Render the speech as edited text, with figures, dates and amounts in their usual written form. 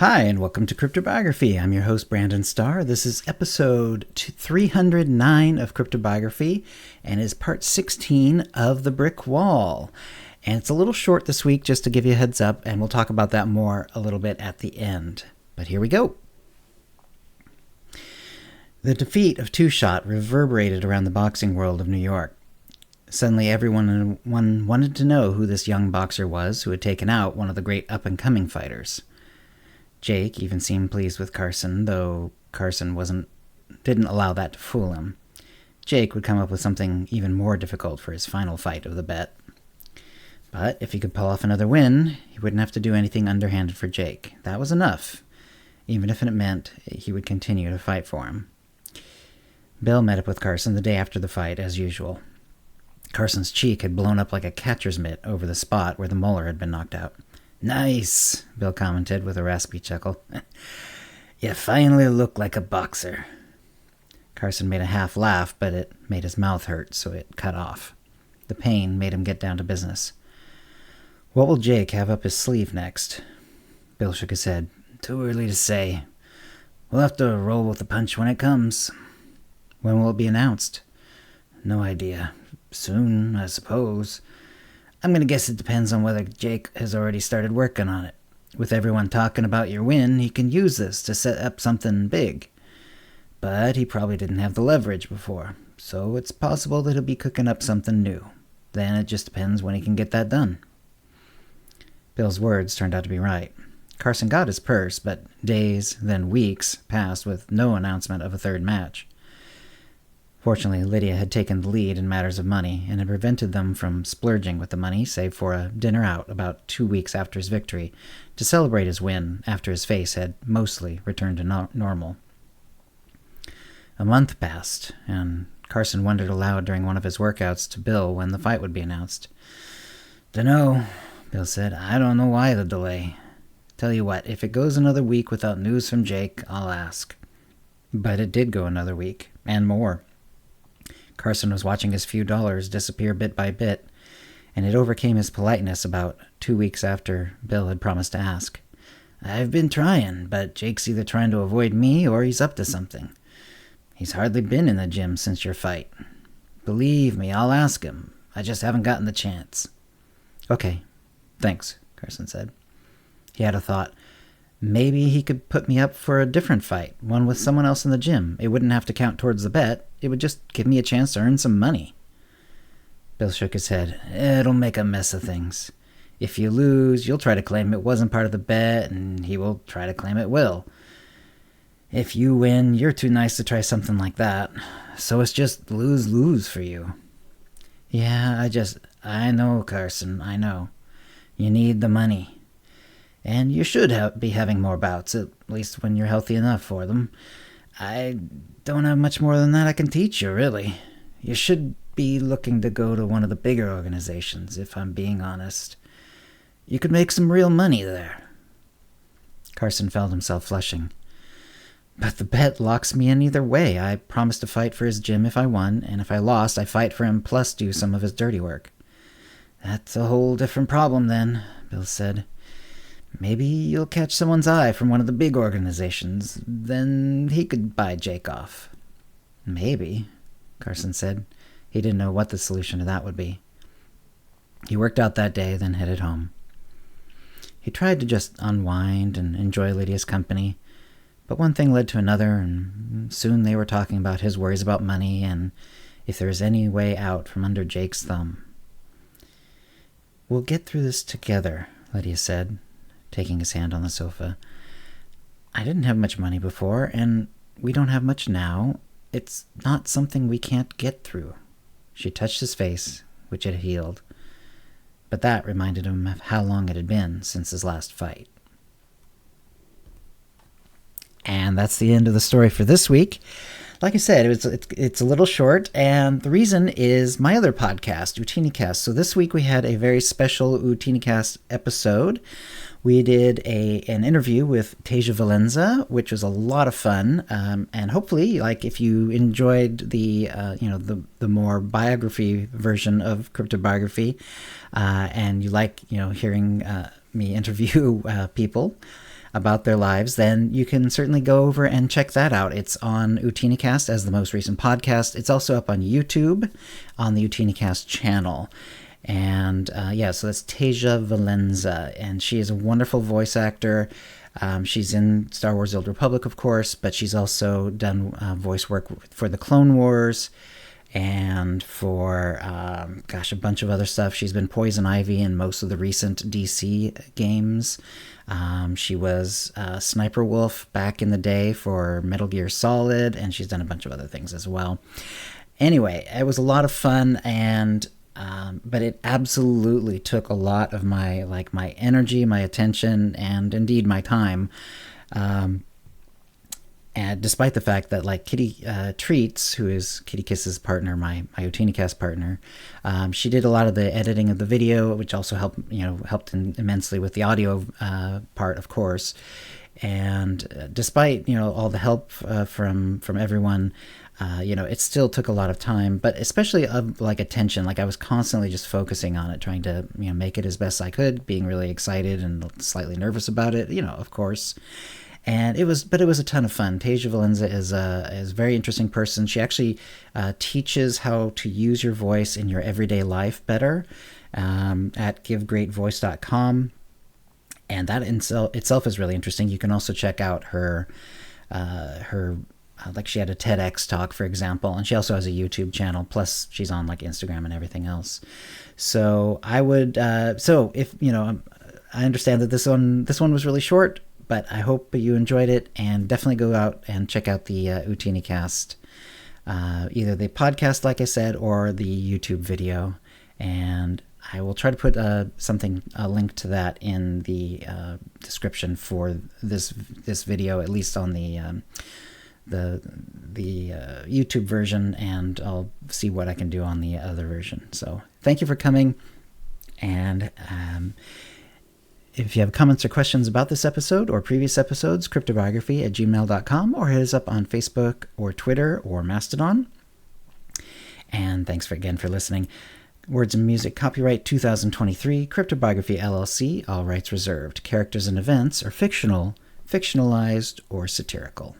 Hi, and welcome to CryptoBiography. I'm your host, Brandon Starr. This is episode 309 of CryptoBiography, and is part 16 of The Brick Wall. And it's a little short this week, just to give you a heads up, and we'll talk about that more a little bit at the end. But here we go. The defeat of Two Shot reverberated around the boxing world of New York. Suddenly everyone wanted to know who this young boxer was who had taken out one of the great up-and-coming fighters. Jake even seemed pleased with Carson, though Carson didn't allow that to fool him. Jake would come up with something even more difficult for his final fight of the bet. But if he could pull off another win, he wouldn't have to do anything underhanded for Jake. That was enough, even if it meant he would continue to fight for him. Bill met up with Carson the day after the fight, as usual. Carson's cheek had blown up like a catcher's mitt over the spot where the molar had been knocked out. "Nice," Bill commented with a raspy chuckle. "You finally look like a boxer." Carson made a half laugh, but it made his mouth hurt, so it cut off. The pain made him get down to business. "What will Jake have up his sleeve next?" Bill shook his head. "Too early to say. We'll have to roll with the punch when it comes." "When will it be announced?" "No idea. Soon, I suppose. I'm going to guess it depends on whether Jake has already started working on it. With everyone talking about your win, he can use this to set up something big. But he probably didn't have the leverage before, so it's possible that he'll be cooking up something new. Then it just depends when he can get that done." Bill's words turned out to be right. Carson got his purse, but days, then weeks, passed with no announcement of a third match. Fortunately, Lydia had taken the lead in matters of money and had prevented them from splurging with the money, save for a dinner out about 2 weeks after his victory to celebrate his win after his face had mostly returned to normal. A month passed, and Carson wondered aloud during one of his workouts to Bill when the fight would be announced. "Dunno," Bill said. "I don't know why the delay. Tell you what, if it goes another week without news from Jake, I'll ask." But it did go another week, and more. Carson was watching his few dollars disappear bit by bit, and it overcame his politeness about 2 weeks after Bill had promised to ask. "I've been trying, but Jake's either trying to avoid me or he's up to something. He's hardly been in the gym since your fight. Believe me, I'll ask him. I just haven't gotten the chance." "Okay, thanks," Carson said. He had a thought. Maybe he could put me up for a different fight, one with someone else in the gym. It wouldn't have to count towards the bet. It would just give me a chance to earn some money. Bill shook his head. "It'll make a mess of things. If you lose, you'll try to claim it wasn't part of the bet, and he will try to claim it will. If you win, you're too nice to try something like that. So it's just lose-lose for you." "Yeah, I know, Carson, I know. You need the money. And you should be having more bouts, at least when you're healthy enough for them. I don't have much more than that I can teach you, really. You should be looking to go to one of the bigger organizations, if I'm being honest. You could make some real money there." Carson felt himself flushing. "But the bet locks me in either way. I promised to fight for his gym if I won, and if I lost, I fight for him plus do some of his dirty work." "That's a whole different problem then," Bill said. "Maybe you'll catch someone's eye from one of the big organizations. Then he could buy Jake off." "Maybe," Carson said. He didn't know what the solution to that would be. He worked out that day, then headed home. He tried to just unwind and enjoy Lydia's company, but one thing led to another, and soon they were talking about his worries about money and if there was any way out from under Jake's thumb. "We'll get through this together," Lydia said, taking his hand on the sofa. "I didn't have much money before, and we don't have much now. It's not something we can't get through." She touched his face, which had healed, but that reminded him of how long it had been since his last fight. And that's the end of the story for this week. Like I said, it's a little short, and the reason is my other podcast, UtiniCast. So this week we had a very special UtiniCast episode. We did an interview with Tasia Valenza, which was a lot of fun, and hopefully, like if you enjoyed the more biography version of CryptoBiography, and you like hearing me interview people. about their lives, then you can certainly go over and check that out. It's on Utinicast as the most recent podcast. It's also up on YouTube on the Utinicast channel. And so that's Tasia Valenza, and she is a wonderful voice actor. She's in Star Wars: The Old Republic, of course, but she's also done voice work for the Clone Wars and for, a bunch of other stuff. She's been Poison Ivy in most of the recent DC games. She was Sniper Wolf back in the day for Metal Gear Solid, and she's done a bunch of other things as well. Anyway, it was a lot of fun, and but it absolutely took a lot of my energy, my attention, and indeed my time. And despite the fact that Kitty Treats, who is Kitty Kiss's partner, my Utinicast partner, she did a lot of the editing of the video, which also helped immensely with the audio part, of course. And despite all the help from everyone, it still took a lot of time, but especially of attention. I was constantly just focusing on it, trying to make it as best I could, being really excited and slightly nervous about it, of course. And it was a ton of fun. Tasia Valenza is a very interesting person. She actually teaches how to use your voice in your everyday life better at givegreatvoice.com. And that itself is really interesting. You can also check out her she had a TEDx talk, for example, and she also has a YouTube channel. Plus, she's on Instagram and everything else. So I would, I understand that this one was really short, but I hope you enjoyed it, and definitely go out and check out the Utinicast, either the podcast, like I said, or the YouTube video. And I will try to put a link to that in the description for this video, at least on the YouTube version, and I'll see what I can do on the other version. So thank you for coming, and if you have comments or questions about this episode or previous episodes, CryptoBiography@gmail.com, or hit us up on Facebook or Twitter or Mastodon. And thanks again for listening. Words and music copyright 2023, CryptoBiography LLC, all rights reserved. Characters and events are fictional, fictionalized, or satirical.